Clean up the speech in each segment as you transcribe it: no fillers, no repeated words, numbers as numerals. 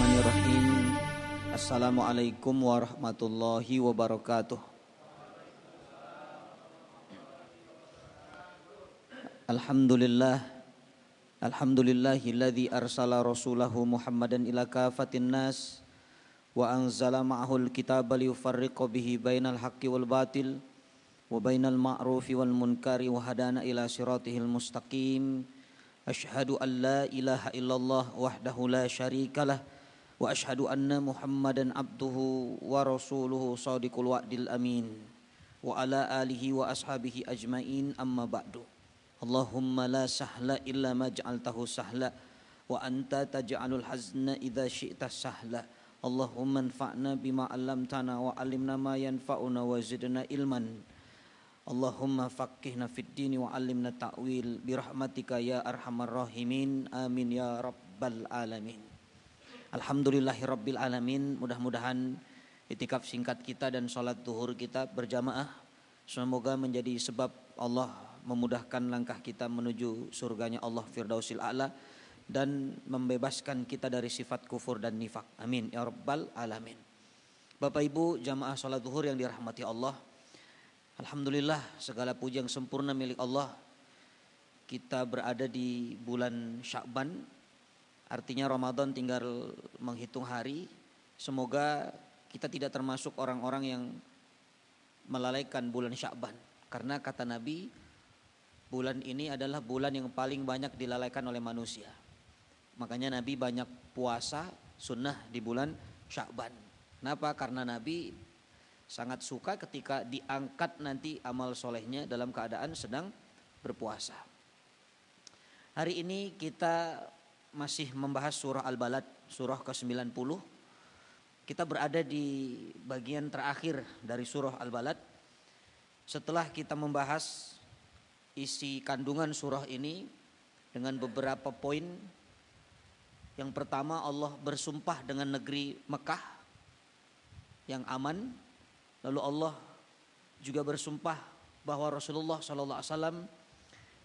Bismillahirrahmanirrahim. Assalamualaikum warahmatullahi wabarakatuh. Alhamdulillah. Alhamdulillahilladzi arsala rasulahu Muhammadan ila kafatin nas wa anzala ma'ahul kitaba liyufarriqa bihi bainal haqqi wal batil wa bainal ma'rufi wal munkari wa hadana ila siratihil mustaqim. Asyhadu an la ilaha illallah wahdahu la syarikalah wa asyhadu anna Muhammadan abduhu wa rasuluhu shadiqul wa'dil amin wa ala alihi wa ashabihi ajmain amma ba'du. Allahumma la sahla illa ma ja'altahu sahla wa anta taj'alul hazna idza syi'ta sahla. Allahumma anfa'na bima 'allamtana wa 'allimna ma yanfa'una wa zidna ilman. Allahumma faqihna fid dini wa 'allimna ta'wil bi rahmatika ya arhamar rahimin. Amin ya rabbal alamin. Alhamdulillahirabbil alamin. Mudah-mudahan itikaf singkat kita dan salat zuhur kita berjamaah semoga menjadi sebab Allah memudahkan langkah kita menuju surganya Allah Firdausil A'la dan membebaskan kita dari sifat kufur dan nifak. Amin ya rabbal alamin. Bapak Ibu jamaah salat zuhur yang dirahmati Allah, alhamdulillah segala puji yang sempurna milik Allah. Kita berada di bulan Sya'ban, artinya Ramadan tinggal menghitung hari. Semoga kita tidak termasuk orang-orang yang melalaikan bulan Sya'ban, karena kata Nabi, bulan ini adalah bulan yang paling banyak dilalaikan oleh manusia. Makanya Nabi banyak puasa sunnah di bulan Sya'ban. Kenapa? Karena Nabi sangat suka ketika diangkat nanti amal solehnya dalam keadaan sedang berpuasa. Hari ini kita masih membahas surah Al-Balad, surah ke-90. Kita berada di bagian terakhir dari surah Al-Balad. Setelah kita membahas isi kandungan surah ini dengan beberapa poin. Yang pertama, Allah bersumpah dengan negeri Mekah yang aman. Lalu Allah juga bersumpah bahwa Rasulullah SAW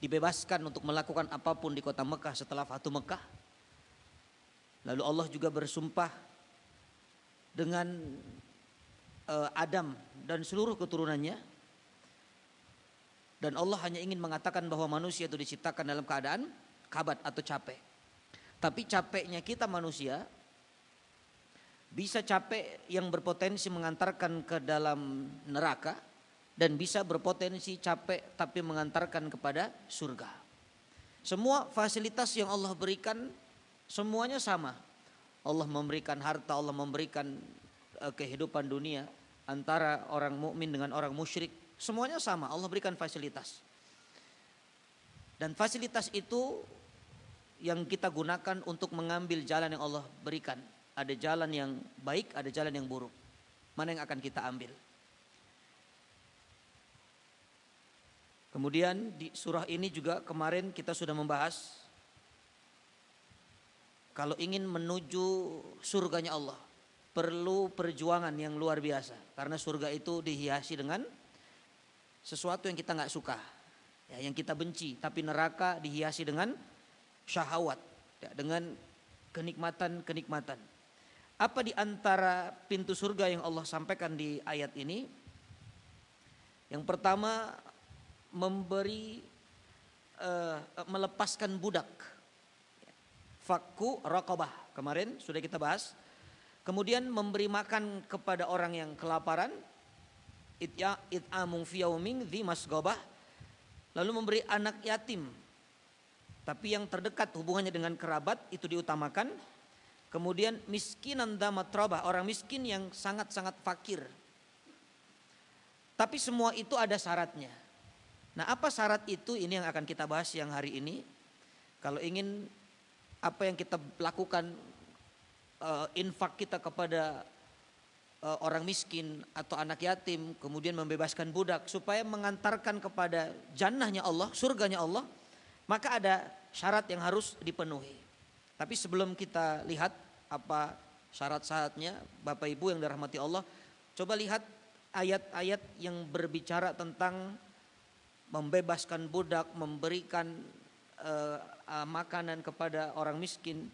dibebaskan untuk melakukan apapun di kota Mekah setelah Fatu Mekah. Lalu Allah juga bersumpah dengan Adam dan seluruh keturunannya. Dan Allah hanya ingin mengatakan bahwa manusia itu diciptakan dalam keadaan kabat atau capek. Tapi capeknya kita manusia bisa capek yang berpotensi mengantarkan ke dalam neraka, dan bisa berpotensi capek tapi mengantarkan kepada surga. Semua fasilitas yang Allah berikan semuanya sama. Allah memberikan harta, Allah memberikan kehidupan dunia antara orang mukmin dengan orang musyrik. Semuanya sama, Allah berikan fasilitas. Dan fasilitas itu yang kita gunakan untuk mengambil jalan yang Allah berikan. Ada jalan yang baik, ada jalan yang buruk. Mana yang akan kita ambil? Kemudian di surah ini juga kemarin kita sudah membahas, kalau ingin menuju surganya Allah perlu perjuangan yang luar biasa. Karena surga itu dihiasi dengan sesuatu yang kita gak suka, ya, yang kita benci. Tapi neraka dihiasi dengan syahwat, ya, dengan kenikmatan-kenikmatan. Apa di antara pintu surga yang Allah sampaikan di ayat ini? Yang pertama, melepaskan budak. Fakku raqabah, kemarin sudah kita bahas. Kemudian memberi makan kepada orang yang kelaparan. It'amun fi yaumin dzi masghabah. Lalu memberi anak yatim, tapi yang terdekat hubungannya dengan kerabat itu diutamakan. Kemudian miskinan dza matrabah, orang miskin yang sangat-sangat fakir. Tapi semua itu ada syaratnya. Nah, apa syarat itu? Ini yang akan kita bahas siang hari ini. Kalau ingin apa yang kita lakukan, infak kita kepada orang miskin atau anak yatim, kemudian membebaskan budak supaya mengantarkan kepada jannahnya Allah, surganya Allah, maka ada syarat yang harus dipenuhi. Tapi sebelum kita lihat apa syarat-syaratnya, Bapak Ibu yang dirahmati Allah, coba lihat ayat-ayat yang berbicara tentang membebaskan budak, memberikan makanan kepada orang miskin,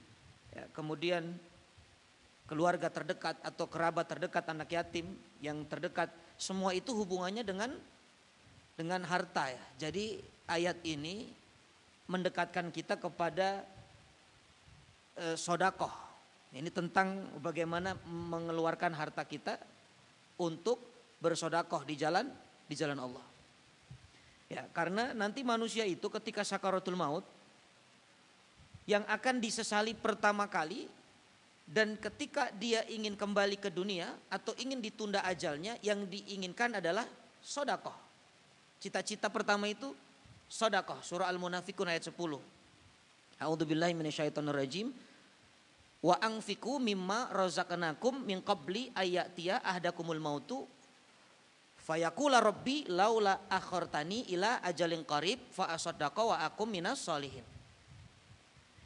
ya, kemudian keluarga terdekat atau kerabat terdekat, anak yatim yang terdekat, semua itu hubungannya dengan harta ya. Jadi ayat ini mendekatkan kita kepada sodakoh. Ini tentang bagaimana mengeluarkan harta kita untuk bersodakoh di jalan Allah. Ya, karena nanti manusia itu ketika sakaratul maut yang akan disesali pertama kali, dan ketika dia ingin kembali ke dunia atau ingin ditunda ajalnya, yang diinginkan adalah sodakoh. Cita-cita pertama itu sodakoh. Surah Al-Munafikun ayat 10. A'udzubillahi minasyaitonirrajim. Wa anfiqu mimma razaqnakum min qabli ayatiya ahdakumul mautu fayaqula rabbi laula akhartani ila ajalin qarib fa asaddaqa wa akum minas sholihin.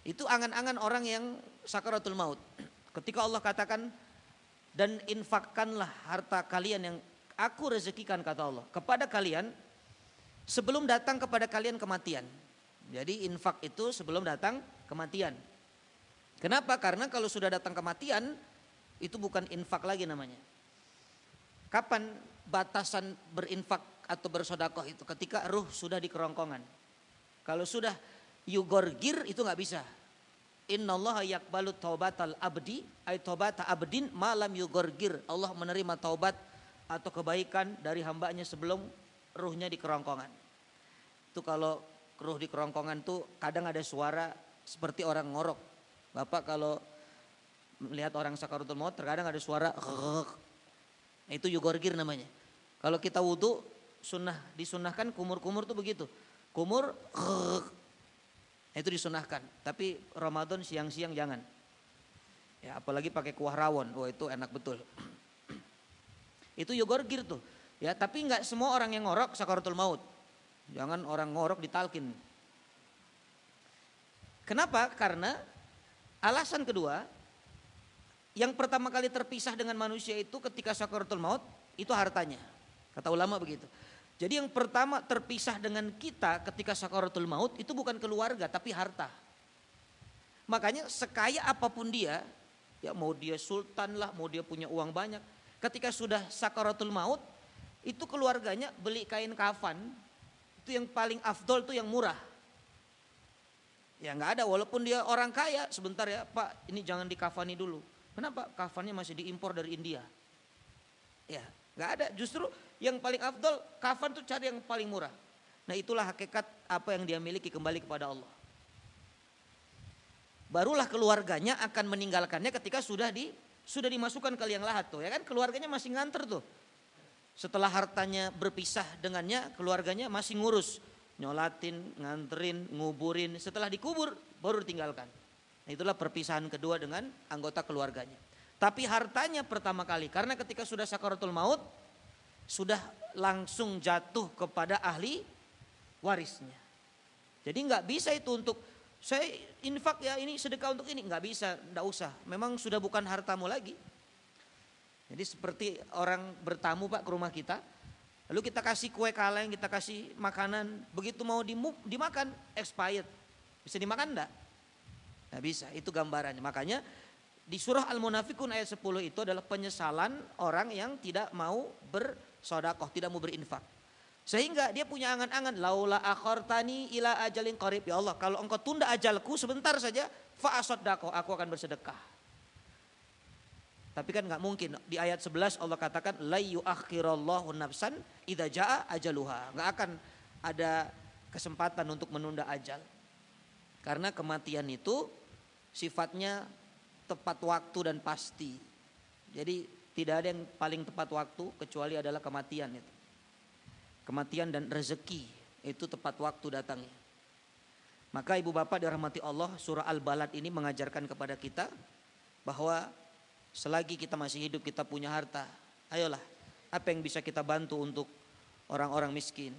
Itu angan-angan orang yang sakaratul maut. Ketika Allah katakan, dan infakkanlah harta kalian yang aku rezekikan, kata Allah, kepada kalian sebelum datang kepada kalian kematian. Jadi infak itu sebelum datang kematian. Kenapa? Karena kalau sudah datang kematian itu bukan infak lagi namanya. Kapan batasan berinfak atau bersodakoh itu? Ketika ruh sudah di kerongkongan. Kalau sudah yugorgir itu nggak bisa. Innallaha yaqbalu taubatal abdi ay taubata abdin malam yugorgir. Allah menerima taubat atau kebaikan dari hambanya sebelum ruhnya di kerongkongan. Itu kalau ruh di kerongkongan tuh kadang ada suara seperti orang ngorok. Bapak kalau melihat orang sakaratul maut terkadang ada suara itu yugorgir namanya. Kalau kita wudu disunahkan kumur-kumur tuh begitu. Kumur itu disunahkan. Tapi Ramadan siang-siang jangan. Ya apalagi pakai kuah rawon. Oh itu enak betul. Itu yugorgir tuh. Ya tapi enggak semua orang yang ngorok sakaratul maut. Jangan orang ngorok ditalkin. Kenapa? Karena alasan kedua, yang pertama kali terpisah dengan manusia itu ketika sakaratul maut itu hartanya. Kata ulama begitu. Jadi yang pertama terpisah dengan kita ketika sakaratul maut itu bukan keluarga tapi harta. Makanya sekaya apapun dia, ya mau dia sultan lah, mau dia punya uang banyak, ketika sudah sakaratul maut itu keluarganya beli kain kafan, itu yang paling afdol itu yang murah. Ya nggak ada, walaupun dia orang kaya, sebentar ya Pak, ini jangan dikafani dulu. Kenapa? Kafannya masih diimpor dari India. Ya nggak ada, justru yang paling afdol kafan tuh cari yang paling murah. Nah itulah hakikat apa yang dia miliki kembali kepada Allah. Barulah keluarganya akan meninggalkannya ketika sudah dimasukkan ke liang lahat tuh, ya kan keluarganya masih nganter tuh. Setelah hartanya berpisah dengannya, keluarganya masih ngurus. Nyolatin, nganterin, nguburin, setelah dikubur baru ditinggalkan. Nah, itulah perpisahan kedua dengan anggota keluarganya. Tapi hartanya pertama kali, karena ketika sudah sakaratul maut sudah langsung jatuh kepada ahli warisnya. Jadi nggak bisa itu untuk saya infak ya ini sedekah untuk ini, nggak bisa, nggak usah. Memang sudah bukan hartamu lagi. Jadi seperti orang bertamu Pak ke rumah kita. Lalu kita kasih kue kaleng, kita kasih makanan, begitu mau dimakan expired. Bisa dimakan enggak? Nggak bisa, itu gambarannya. Makanya di surah Al-Munafikun ayat 10 itu adalah penyesalan orang yang tidak mau bersodakoh, tidak mau berinfak. Sehingga dia punya angan-angan, laula akhartani ila ajalin qarib. Ya Allah, kalau engkau tunda ajalku sebentar saja, fa asaddaqo, aku akan bersedekah. Tapi kan nggak mungkin. Di ayat 11 Allah katakan la yuakhirallahu nafsan idza jaa ajaluha. Nggak akan ada kesempatan untuk menunda ajal. Karena kematian itu sifatnya tepat waktu dan pasti. Jadi tidak ada yang paling tepat waktu kecuali adalah kematian itu. Kematian dan rezeki itu tepat waktu datangnya. Maka ibu bapak dirahmati Allah, surah Al-Balad ini mengajarkan kepada kita bahwa selagi kita masih hidup, kita punya harta, ayolah apa yang bisa kita bantu untuk orang-orang miskin,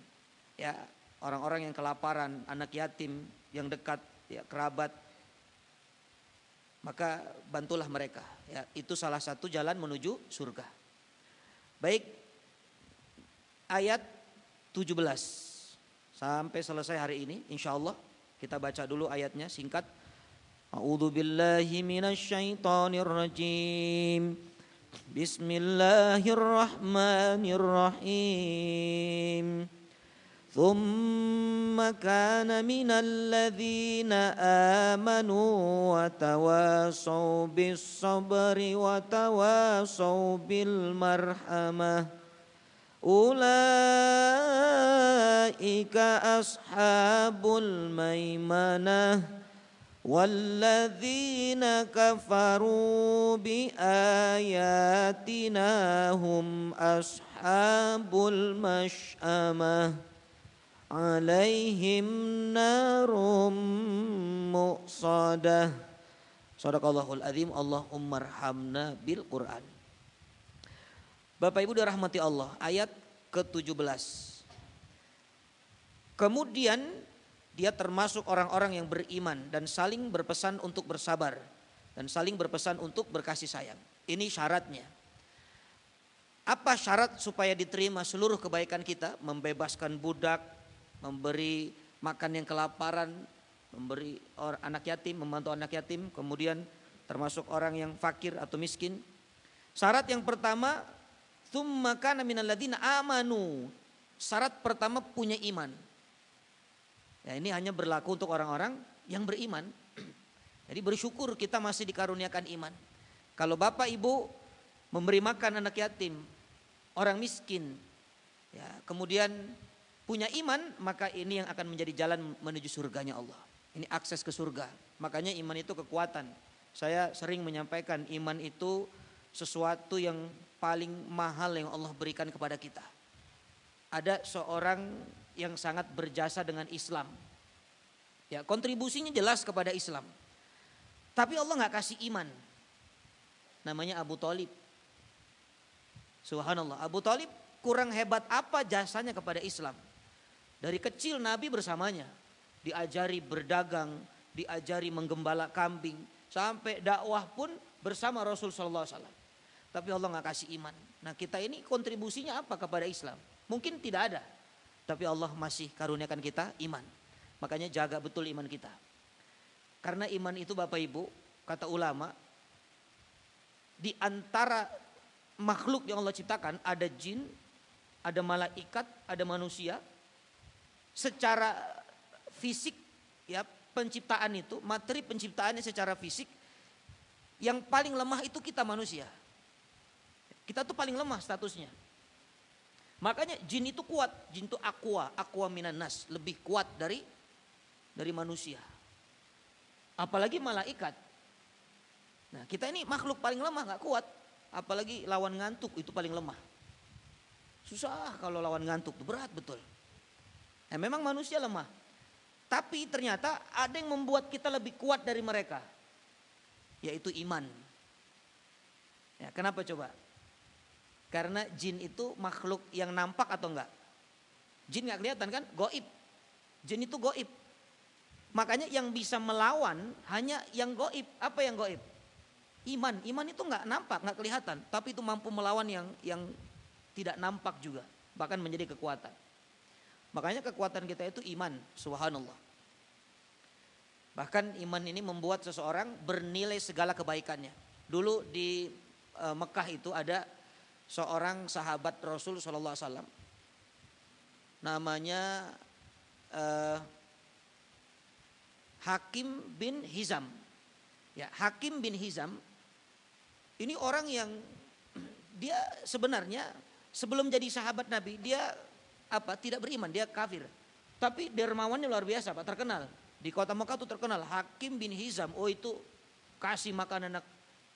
ya orang-orang yang kelaparan, anak yatim yang dekat, ya kerabat, maka bantulah mereka. Ya itu salah satu jalan menuju surga. Baik, ayat 17 sampai selesai hari ini, insya Allah kita baca dulu ayatnya singkat. A'udzu billahi minasy syaithanir rajim. Bismillahirrahmanirrahim. ثم كان من الذين آمنوا وتواصوا بالصبر وتواصوا بالمرحمة أولئك أصحاب الميمنة والذين كفروا بآياتنا هم أصحاب المشأمة alaihim narum muqsadah. Shadaqallahul azim. Allahumma arhamna bil Quran. Bapak Ibu dirahmati Allah, ayat ke-17. Kemudian dia termasuk orang-orang yang beriman dan saling berpesan untuk bersabar dan saling berpesan untuk berkasih sayang. Ini syaratnya. Apa syarat supaya diterima seluruh kebaikan kita? Membebaskan budak, memberi makan yang kelaparan, memberi anak yatim, membantu anak yatim, kemudian termasuk orang yang fakir atau miskin. Syarat yang pertama, tsumma kana minal ladzina amanu. Syarat pertama punya iman. Ya, ini hanya berlaku untuk orang-orang yang beriman. Jadi bersyukur kita masih dikaruniakan iman. Kalau bapak ibu memberi makan anak yatim, orang miskin, ya, kemudian punya iman, maka ini yang akan menjadi jalan menuju surganya Allah. Ini akses ke surga. Makanya iman itu kekuatan. Saya sering menyampaikan iman itu sesuatu yang paling mahal yang Allah berikan kepada kita. Ada seorang yang sangat berjasa dengan Islam. Ya, kontribusinya jelas kepada Islam. Tapi Allah nggak kasih iman. Namanya Abu Thalib. Subhanallah, Abu Thalib kurang hebat apa jasanya kepada Islam. Dari kecil Nabi bersamanya, diajari berdagang, diajari menggembala kambing, sampai dakwah pun bersama Rasul Sallallahu Alaihi Wasallam. Tapi Allah nggak kasih iman. Nah kita ini kontribusinya apa kepada Islam? Mungkin tidak ada, tapi Allah masih karuniakan kita iman. Makanya jaga betul iman kita. Karena iman itu Bapak Ibu, kata ulama, di antara makhluk yang Allah ciptakan ada jin, ada malaikat, ada manusia. Secara fisik ya penciptaan itu, materi penciptaannya secara fisik yang paling lemah itu kita manusia. Kita tuh paling lemah statusnya. Makanya jin itu kuat, jin itu aqua minan nas, lebih kuat dari manusia. Apalagi malaikat. Nah, kita ini makhluk paling lemah, enggak kuat, apalagi lawan ngantuk itu paling lemah. Susah kalau lawan ngantuk, itu berat betul. Nah, memang manusia lemah. Tapi ternyata ada yang membuat kita lebih kuat dari mereka. Yaitu iman. Ya, kenapa coba? Karena jin itu makhluk yang nampak atau enggak? Jin enggak kelihatan kan? Gaib. Jin itu gaib. Makanya yang bisa melawan hanya yang gaib. Apa yang gaib? Iman. Iman itu enggak nampak, enggak kelihatan. Tapi itu mampu melawan yang tidak nampak juga. Bahkan menjadi kekuatan. Makanya kekuatan kita itu iman, subhanallah. Bahkan iman ini membuat seseorang bernilai segala kebaikannya. Dulu di Mekah itu ada seorang sahabat Rasul Sallallahu Alaihi Wasallam. Namanya Hakim bin Hizam. Ya, Hakim bin Hizam ini orang yang dia sebenarnya sebelum jadi sahabat Nabi dia tidak beriman, dia kafir. Tapi dermawannya luar biasa, Pak, terkenal. Di kota Mekah itu terkenal Hakim bin Hizam. Oh itu kasih makan anak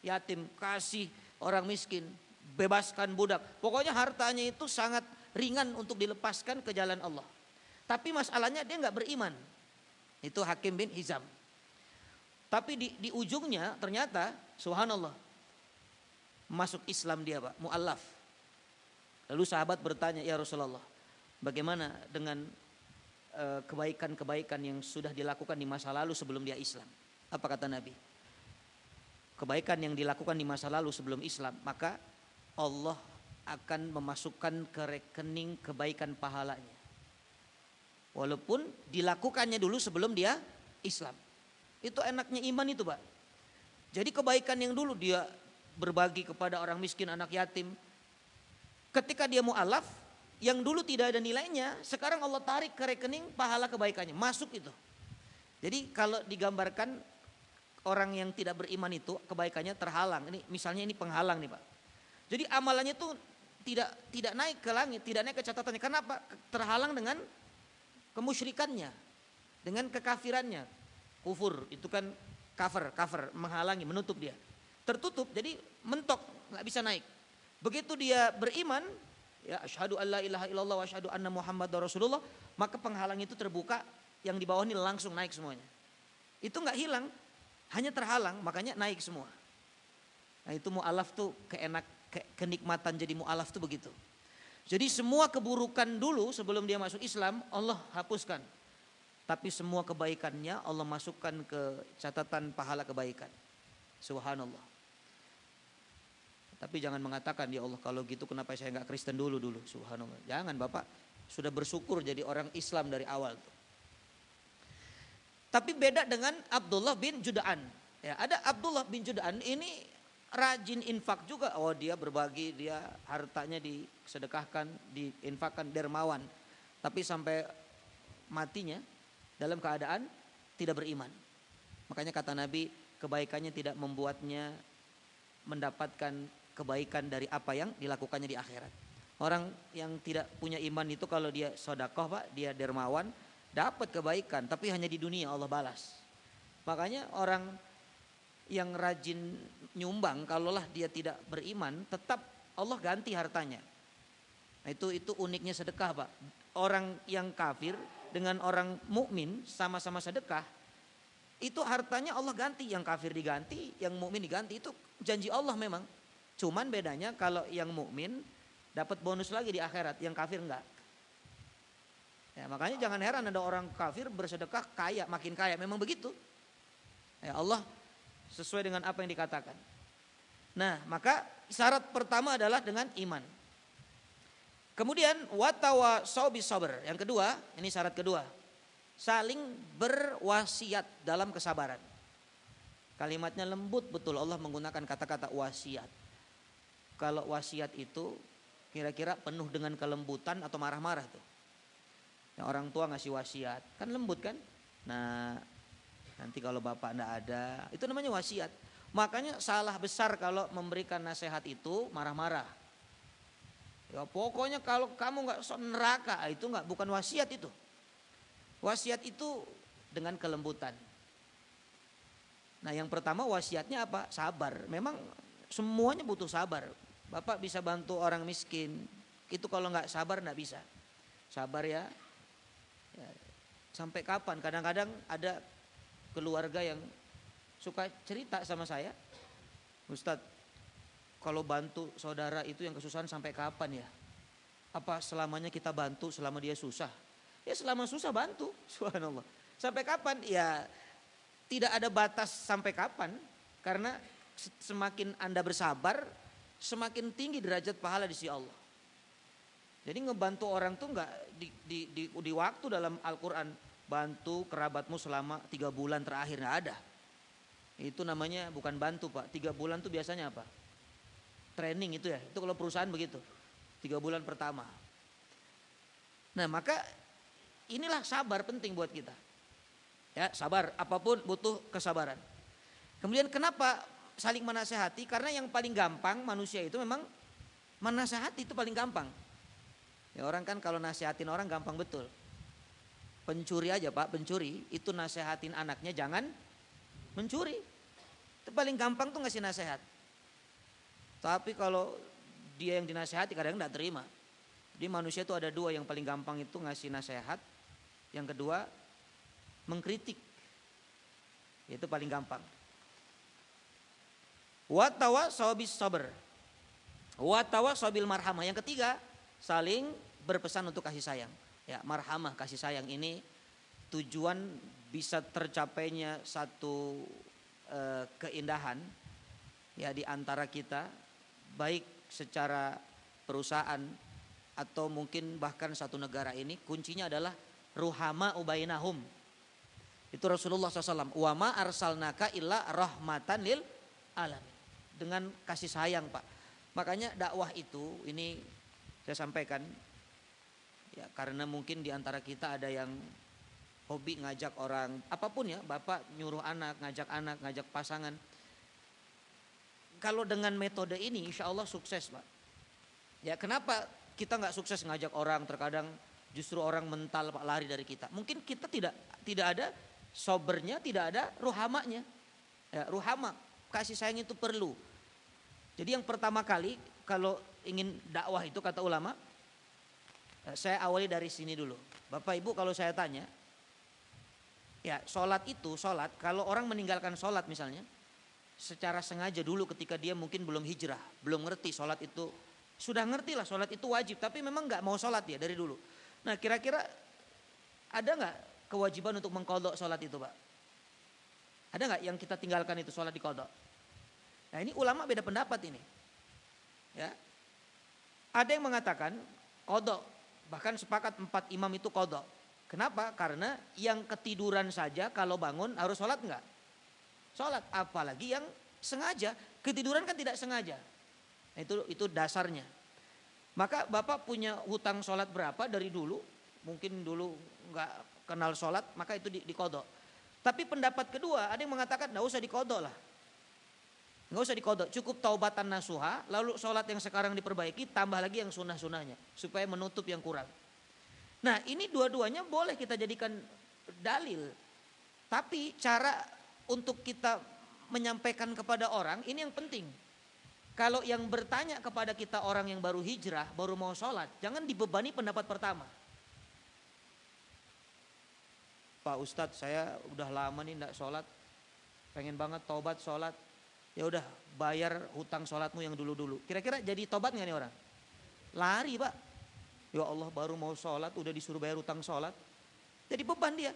yatim, kasih orang miskin, bebaskan budak. Pokoknya hartanya itu sangat ringan untuk dilepaskan ke jalan Allah. Tapi masalahnya dia nggak beriman. Itu Hakim bin Hizam. Tapi di ujungnya ternyata subhanallah masuk Islam dia, Pak, mu'allaf. Lalu sahabat bertanya, ya Rasulullah, bagaimana dengan kebaikan-kebaikan yang sudah dilakukan di masa lalu sebelum dia Islam? Apa kata Nabi? Kebaikan yang dilakukan di masa lalu sebelum Islam, maka Allah akan memasukkan ke rekening kebaikan pahalanya. Walaupun dilakukannya dulu sebelum dia Islam. Itu enaknya iman itu Pak. Jadi kebaikan yang dulu dia berbagi kepada orang miskin, anak yatim. Ketika dia mu'alaf, yang dulu tidak ada nilainya, sekarang Allah tarik ke rekening pahala kebaikannya, masuk itu. Jadi kalau digambarkan orang yang tidak beriman itu kebaikannya terhalang. Ini misalnya ini penghalang nih Pak. Jadi amalannya itu tidak naik ke langit, tidak naik ke catatannya. Kenapa? Terhalang dengan kemusyrikannya, dengan kekafirannya. Kufur itu kan cover, menghalangi, menutup dia. Tertutup, jadi mentok, nggak bisa naik. Begitu dia beriman, ya asyhadu alla ilaha illallah wa asyhadu anna muhammadar rasulullah, maka penghalang itu terbuka, yang di bawah ini langsung naik semuanya. Itu nggak hilang, hanya terhalang, makanya naik semua. Nah itu mu'alaf tuh kenikmatan jadi mu'alaf tuh begitu. Jadi semua keburukan dulu sebelum dia masuk Islam Allah hapuskan. Tapi semua kebaikannya Allah masukkan ke catatan pahala kebaikan. Subhanallah. Tapi jangan mengatakan ya Allah kalau gitu kenapa saya nggak Kristen dulu. Subhanallah. Jangan Bapak sudah bersyukur jadi orang Islam dari awal tuh. Tapi beda dengan Abdullah bin Juda'an. Ya, ada Abdullah bin Juda'an ini rajin infak juga. Oh dia berbagi, dia hartanya disedekahkan, diinfakkan, dermawan. Tapi sampai matinya dalam keadaan tidak beriman. Makanya kata Nabi kebaikannya tidak membuatnya mendapatkan kebaikan dari apa yang dilakukannya di akhirat. Orang yang tidak punya iman itu kalau dia sedekah Pak, dia dermawan, dapat kebaikan tapi hanya di dunia Allah balas. Makanya orang yang rajin nyumbang kalaulah dia tidak beriman tetap Allah ganti hartanya. Nah itu uniknya sedekah Pak. Orang yang kafir dengan orang mukmin sama-sama sedekah itu hartanya Allah ganti, yang kafir diganti, yang mukmin diganti, itu janji Allah memang. Cuman bedanya kalau yang mukmin dapat bonus lagi di akhirat, yang kafir enggak. Ya, makanya jangan heran ada orang kafir bersedekah kaya, makin kaya, memang begitu. Ya, Allah sesuai dengan apa yang dikatakan. Nah, maka syarat pertama adalah dengan iman. Kemudian watawasau bis sabr. Yang kedua, ini syarat kedua. Saling berwasiat dalam kesabaran. Kalimatnya lembut betul, Allah menggunakan kata-kata wasiat. Kalau wasiat itu kira-kira penuh dengan kelembutan atau marah-marah tuh. Ya, orang tua ngasih wasiat, kan lembut kan? Nah, nanti kalau bapak enggak ada, itu namanya wasiat. Makanya salah besar kalau memberikan nasihat itu marah-marah. Ya pokoknya kalau kamu nggak neraka, itu nggak, bukan wasiat itu. Wasiat itu dengan kelembutan. Nah yang pertama wasiatnya apa? Sabar. Memang semuanya butuh sabar. Bapak bisa bantu orang miskin, itu kalau nggak sabar nggak bisa. Sabar ya. Sampai kapan? Kadang-kadang ada keluarga yang suka cerita sama saya, Ustadz, kalau bantu saudara itu yang kesusahan sampai kapan ya? Apa selamanya kita bantu selama dia susah? Ya selama susah bantu, subhanallah. Sampai kapan? Ya tidak ada batas sampai kapan. Karena semakin Anda bersabar, semakin tinggi derajat pahala di sisi Allah. Jadi ngebantu orang tuh nggak di waktu dalam Al-Quran, bantu kerabatmu selama 3 bulan terakhir, nggak ada. Itu namanya bukan bantu Pak. 3 bulan tuh biasanya apa? Training itu ya, itu kalau perusahaan begitu, 3 bulan pertama. Nah maka inilah sabar penting buat kita. Ya sabar, apapun butuh kesabaran. Kemudian kenapa saling menasehati? Karena yang paling gampang manusia itu memang menasehati, itu paling gampang. Ya orang kan kalau nasihatin orang gampang betul. Pencuri aja Pak, pencuri itu nasehatin anaknya jangan mencuri. Itu paling gampang tuh ngasih nasihat. Tapi kalau dia yang dinasehati kadang tidak terima. Jadi manusia itu ada 2, yang paling gampang itu ngasih nasihat, yang kedua mengkritik. Itu paling gampang. Watawasau bis sabr. Watawasau bil marhamah. Yang ketiga, saling berpesan untuk kasih sayang. Ya, marhamah, kasih sayang ini tujuan bisa tercapainya satu keindahan ya di antara kita, baik secara perusahaan atau mungkin bahkan satu negara ini, kuncinya adalah ruhama ubainahum. Itu Rasulullah SAW. Wa ma arsalnaka illa rahmatan lil alamin. Dengan kasih sayang Pak. Makanya dakwah itu ini saya sampaikan. Ya, karena mungkin di antara kita ada yang hobi ngajak orang. Apapun ya, bapak nyuruh anak, ngajak pasangan. Kalau dengan metode ini insya Allah sukses Pak. Ya kenapa kita nggak sukses ngajak orang, terkadang justru orang mental Pak, lari dari kita. Mungkin kita tidak ada sobernya, tidak ada ruhamanya. Ya, ruhama, kasih sayang itu perlu. Jadi yang pertama kali kalau ingin dakwah itu kata ulama, saya awali dari sini dulu. Bapak Ibu kalau saya tanya, ya sholat itu, kalau orang meninggalkan sholat misalnya, secara sengaja dulu ketika dia mungkin belum hijrah, belum ngerti sholat itu, sudah ngerti lah sholat itu wajib, tapi memang nggak mau sholat ya dari dulu. Nah kira-kira ada nggak kewajiban untuk mengkodok sholat itu Pak? Ada nggak yang kita tinggalkan itu sholat dikodok? Nah ini ulama beda pendapat ini. Ya, ada yang mengatakan kodok, bahkan sepakat 4 imam itu kodok. Kenapa? Karena yang ketiduran saja kalau bangun harus sholat nggak? Sholat, apalagi yang sengaja. Ketiduran kan tidak sengaja. Nah, itu dasarnya. Maka Bapak punya hutang sholat berapa dari dulu? Mungkin dulu nggak kenal sholat, maka itu dikodok. Tapi pendapat kedua ada yang mengatakan nggak usah dikodok lah. Nggak usah dikodok, cukup taubatan nasuha, lalu sholat yang sekarang diperbaiki, tambah lagi yang sunnah-sunnahnya. Supaya menutup yang kurang. Nah ini dua-duanya boleh kita jadikan dalil. Tapi cara untuk kita menyampaikan kepada orang, ini yang penting. Kalau yang bertanya kepada kita orang yang baru hijrah, baru mau sholat, jangan dibebani pendapat pertama. Pak Ustadz saya udah lama nih enggak sholat, pengen banget tobat sholat. Ya udah bayar hutang sholatmu yang dulu-dulu. Kira-kira jadi tobat gak nih orang? Lari Pak. Ya Allah baru mau sholat udah disuruh bayar hutang sholat. Jadi beban dia.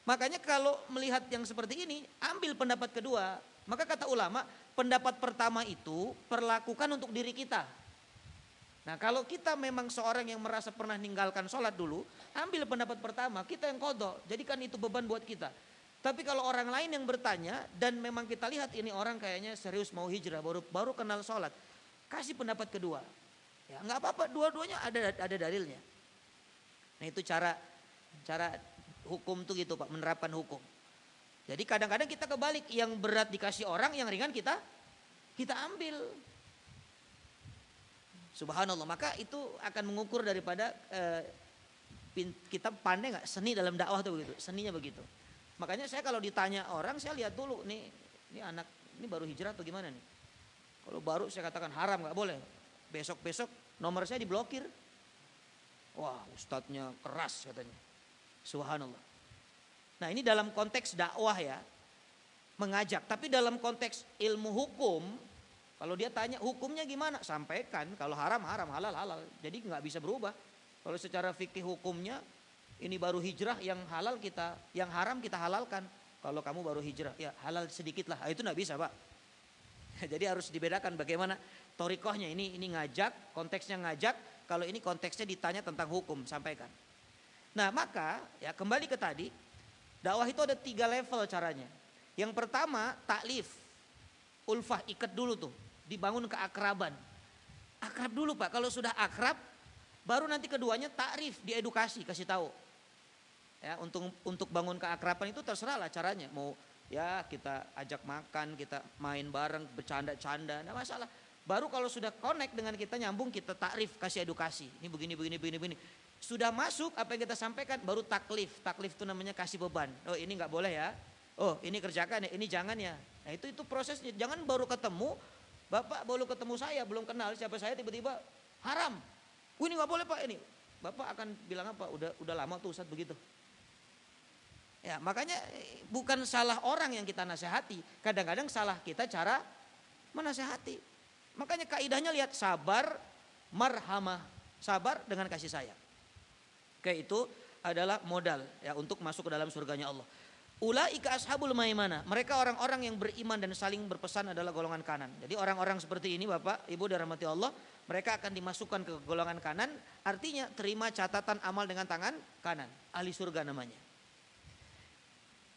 Makanya kalau melihat yang seperti ini ambil pendapat kedua. Maka kata ulama pendapat pertama itu perlakukan untuk diri kita. Nah kalau kita memang seorang yang merasa pernah ninggalkan sholat dulu. Ambil pendapat pertama kita yang kodok. Jadikan itu beban buat kita. Tapi kalau orang lain yang bertanya dan memang kita lihat ini orang kayaknya serius mau hijrah baru kenal sholat, kasih pendapat kedua, ya nggak apa-apa, dua-duanya ada dalilnya. Nah itu cara hukum tuh gitu Pak, menerapkan hukum. Jadi kadang-kadang kita kebalik, yang berat dikasih orang, yang ringan kita ambil. Subhanallah, maka itu akan mengukur daripada kita pandai nggak seni dalam dakwah tuh begitu, seninya begitu. Makanya saya kalau ditanya orang saya lihat dulu nih anak ini baru hijrah atau gimana nih. Kalau baru saya katakan haram nggak boleh. Besok nomor saya diblokir. Wah ustadznya keras katanya. Subhanallah. Nah ini dalam konteks dakwah ya. Mengajak. Tapi dalam konteks ilmu hukum. Kalau dia tanya hukumnya gimana? Sampaikan. Kalau haram haram, halal halal. Jadi nggak bisa berubah. Kalau secara fikih hukumnya. Ini baru hijrah, yang halal kita, yang haram kita halalkan. Kalau kamu baru hijrah, ya halal sedikit lah. Itu nggak bisa Pak. Jadi harus dibedakan bagaimana torikohnya. Ini ngajak, konteksnya ngajak. Kalau ini konteksnya ditanya tentang hukum, sampaikan. Nah maka ya kembali ke tadi, dakwah itu ada 3 level caranya. Yang pertama taklif, ulfah, ikat dulu tuh, dibangun keakraban. Akrab dulu Pak. Kalau sudah akrab, baru nanti keduanya takrif, diedukasi, kasih tahu. Ya, untuk bangun keakraban itu terserah lah caranya. Mau ya kita ajak makan, kita main bareng, bercanda-canda, enggak masalah. Baru kalau sudah connect dengan kita, nyambung, kita takrif, kasih edukasi. Ini begini. Sudah masuk apa yang kita sampaikan, baru taklif. Taklif itu namanya kasih beban. Oh ini enggak boleh ya. Oh ini kerjakan ya, ini jangan ya. Nah itu prosesnya. Jangan baru ketemu, Bapak baru ketemu saya, belum kenal siapa saya, tiba-tiba haram. Ini enggak boleh Pak ini. Bapak akan bilang apa? Udah lama tuh Ustadz begitu. Ya, makanya bukan salah orang yang kita nasihati. Kadang-kadang salah kita cara menasihati. Makanya kaidahnya lihat sabar, marhamah. Sabar dengan kasih sayang. Kayak itu adalah modal ya untuk masuk ke dalam surganya Allah. Ulaika ashabul maimanah. Mereka orang-orang yang beriman dan saling berpesan adalah golongan kanan. Jadi orang-orang seperti ini Bapak, Ibu dirahmati Allah, mereka akan dimasukkan ke golongan kanan. Artinya terima catatan amal dengan tangan kanan. Ahli surga namanya.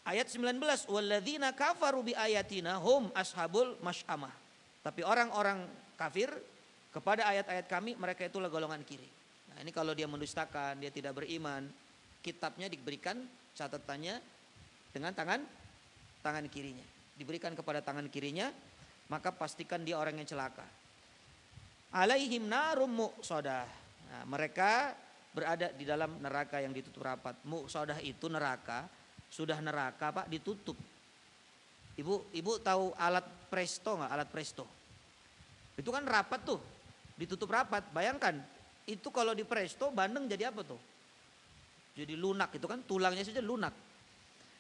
Ayat 19, walladzina kafaru bi ayatina hum ashabul masy'amah. Tapi orang-orang kafir kepada ayat-ayat kami, mereka itulah golongan kiri. Nah, ini kalau dia mendustakan, dia tidak beriman, kitabnya diberikan catatannya dengan tangan kirinya. Diberikan kepada tangan kirinya, maka pastikan dia orang yang celaka. Alaihim narum muqsadah. Nah, mereka berada di dalam neraka yang ditutup rapat. Muqsadah itu neraka, sudah neraka Pak ditutup. Ibu tahu alat presto nggak? Alat presto. Itu kan rapat tuh, ditutup rapat. Bayangkan, itu kalau di presto bandeng jadi apa tuh? Jadi lunak, itu kan tulangnya saja lunak.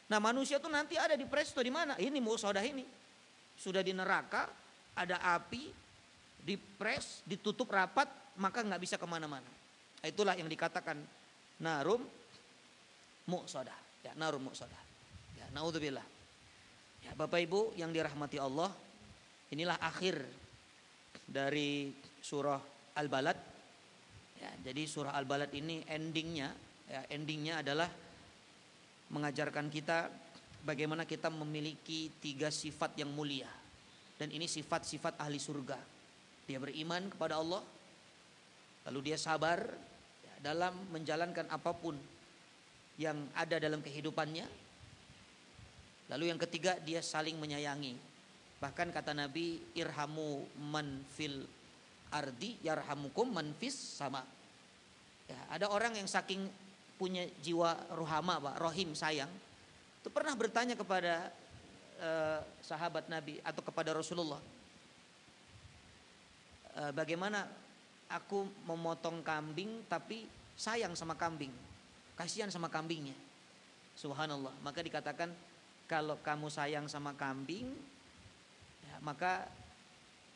Nah, manusia tuh nanti ada di presto di mana? Ini muqsadah ini. Sudah di neraka, ada api, dipres, ditutup rapat, maka nggak bisa kemana-mana. Itulah yang dikatakan narum muqsadah. Ya, narum muqsadah. Ya, naudzubillah. Ya, Bapak Ibu yang dirahmati Allah, inilah akhir dari surah Al-Balad. Ya, jadi surah Al-Balad ini endingnya adalah mengajarkan kita bagaimana kita memiliki 3 sifat yang mulia. Dan ini sifat-sifat ahli surga. Dia beriman kepada Allah, lalu dia sabar dalam menjalankan apapun yang ada dalam kehidupannya. Lalu yang ketiga, dia saling menyayangi. Bahkan kata Nabi, irhamu man fil ardi yarhamukum man fis sama. Ya, ada orang yang saking punya jiwa rohama, Pak, rohim, sayang, itu pernah bertanya kepada sahabat Nabi atau kepada Rasulullah, bagaimana aku memotong kambing tapi sayang sama kambing, kasihan sama kambingnya. Subhanallah. Maka dikatakan kalau kamu sayang sama kambing, ya, maka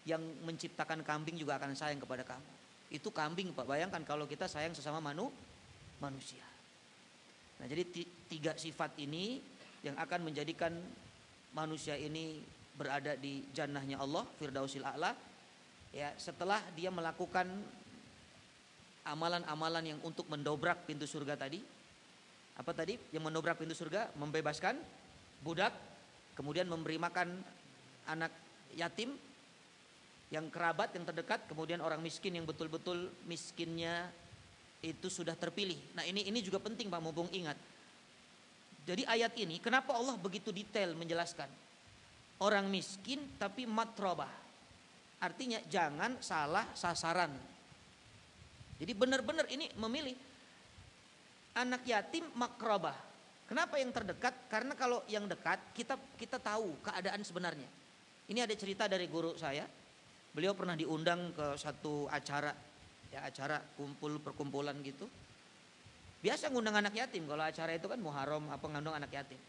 yang menciptakan kambing juga akan sayang kepada kamu. Itu kambing, Pak. Bayangkan kalau kita sayang sesama manusia. Nah, jadi 3 sifat ini yang akan menjadikan manusia ini berada di jannahnya Allah, Firdausil A'la. Ya, setelah dia melakukan amalan-amalan yang untuk mendobrak pintu surga tadi. Apa tadi yang mendobrak pintu surga? Membebaskan budak, kemudian memberi makan anak yatim yang kerabat yang terdekat, kemudian orang miskin yang betul-betul miskinnya itu sudah terpilih. Nah, ini juga penting Pak, mumpung ingat. Jadi ayat ini kenapa Allah begitu detail menjelaskan? Orang miskin tapi matrobah. Artinya jangan salah sasaran. Jadi benar-benar ini memilih anak yatim makrobah. Kenapa yang terdekat? Karena kalau yang dekat kita tahu keadaan sebenarnya. Ini ada cerita dari guru saya. Beliau pernah diundang ke satu acara, ya acara perkumpulan gitu. Biasa ngundang anak yatim, kalau acara itu kan Muharram apa ngundang anak yatim.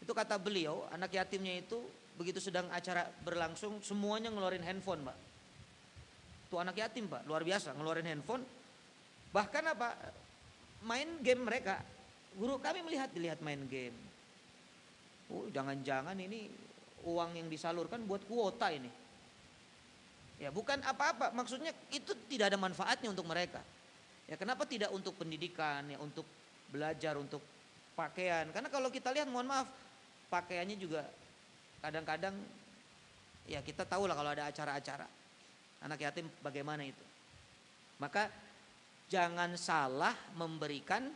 Itu kata beliau, anak yatimnya itu begitu sedang acara berlangsung semuanya ngeluarin handphone, Pak. Tuh anak yatim, Pak, luar biasa ngeluarin handphone. Bahkan apa? Main game mereka. Guru kami dilihat main game. Jangan-jangan ini uang yang disalurkan buat kuota ini. Ya bukan apa-apa, maksudnya itu tidak ada manfaatnya untuk mereka. Ya kenapa tidak untuk pendidikan, ya untuk belajar, untuk pakaian. Karena kalau kita lihat, mohon maaf, pakaiannya juga kadang-kadang ya kita tahu lah kalau ada acara-acara anak yatim bagaimana itu. Maka jangan salah memberikan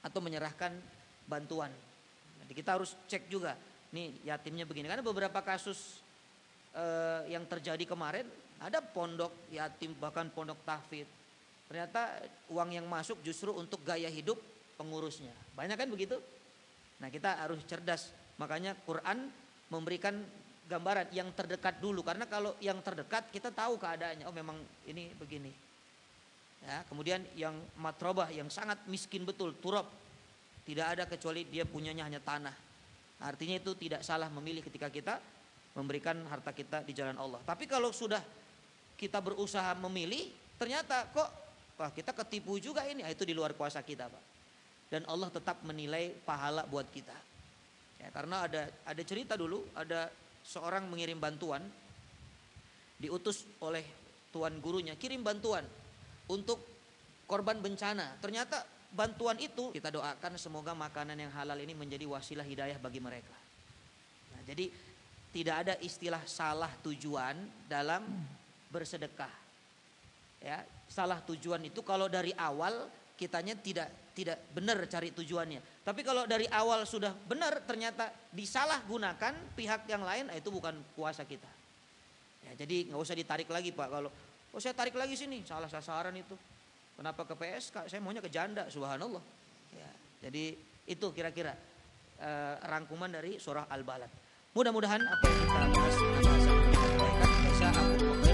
atau menyerahkan bantuan. Jadi kita harus cek juga, nih yatimnya begini. Karena beberapa kasus yang terjadi kemarin, ada pondok yatim bahkan pondok tahfidz. Ternyata uang yang masuk justru untuk gaya hidup pengurusnya. Banyak kan begitu? Nah, kita harus cerdas. Makanya Quran memberikan gambaran yang terdekat dulu. Karena kalau yang terdekat kita tahu keadaannya. Oh memang ini begini. Ya, kemudian yang matrobah yang sangat miskin betul, turab. Tidak ada kecuali dia punyanya hanya tanah. Artinya itu tidak salah memilih ketika kita memberikan harta kita di jalan Allah. Tapi kalau sudah kita berusaha memilih, ternyata kok wah kita ketipu juga ini, itu di luar kuasa kita, Pak. Dan Allah tetap menilai pahala buat kita. Ya, karena ada cerita dulu, ada seorang mengirim bantuan, diutus oleh tuan gurunya, kirim bantuan untuk korban bencana. Ternyata bantuan itu kita doakan semoga makanan yang halal ini menjadi wasilah hidayah bagi mereka. Nah, jadi tidak ada istilah salah tujuan dalam bersedekah. Ya, salah tujuan itu kalau dari awal kitanya tidak benar cari tujuannya. Tapi kalau dari awal sudah benar ternyata disalahgunakan pihak yang lain, itu bukan kuasa kita. Ya, jadi nggak usah ditarik lagi Pak. Kalau saya tarik lagi sini salah sasaran itu. Kenapa ke PSK? Saya maunya ke janda, subhanallah. Ya, jadi itu kira-kira rangkuman dari surah Al-Balad. Mudah-mudahan apa yang kita bahas, bisa aku